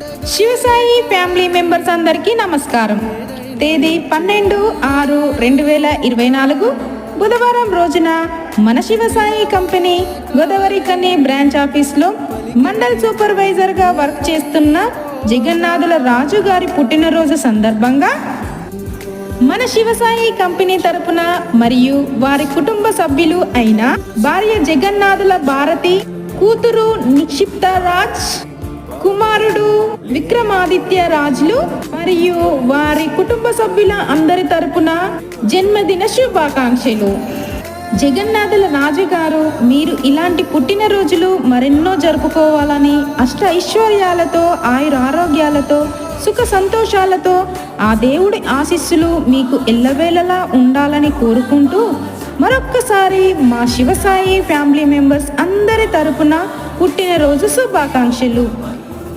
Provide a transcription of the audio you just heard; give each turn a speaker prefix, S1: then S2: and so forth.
S1: Shivasai family members అందరికీ నమస్కారం. తేదీ 12/6/2024 బుధవారం రోజున మన శివసాయి కంపెనీ గోదావరి కని బ్రాంచ్ ఆఫీస్లో మండల్ సూపర్వైజర్గా వర్క్ చేస్తున్న జగన్నాథుల రాజు గారి పుట్టినరోజు సందర్భంగా మన శివసాయి కంపెనీ తరపున మరియు వారి కుటుంబ సభ్యులు అయిన భార్య జగన్నాథుల భారతి, కూతురు నిక్షిప్త రాజ్, కుమారుడు విక్రమాదిత్య రాజులు మరియు వారి కుటుంబ సభ్యుల అందరి తరపున జన్మదిన శుభాకాంక్షలు. జగన్నాథుల రాజు గారు మీరు ఇలాంటి పుట్టినరోజులు మరెన్నో జరుపుకోవాలని, అష్ట ఐశ్వర్యాలతో, ఆయురారోగ్యాలతో, సుఖ సంతోషాలతో ఆ దేవుడి ఆశీస్సులు మీకు ఎల్లవేళలా ఉండాలని కోరుకుంటూ మరొక్కసారి మా శివసాయి ఫ్యామిలీ మెంబర్స్ అందరి తరపున పుట్టినరోజు శుభాకాంక్షలు.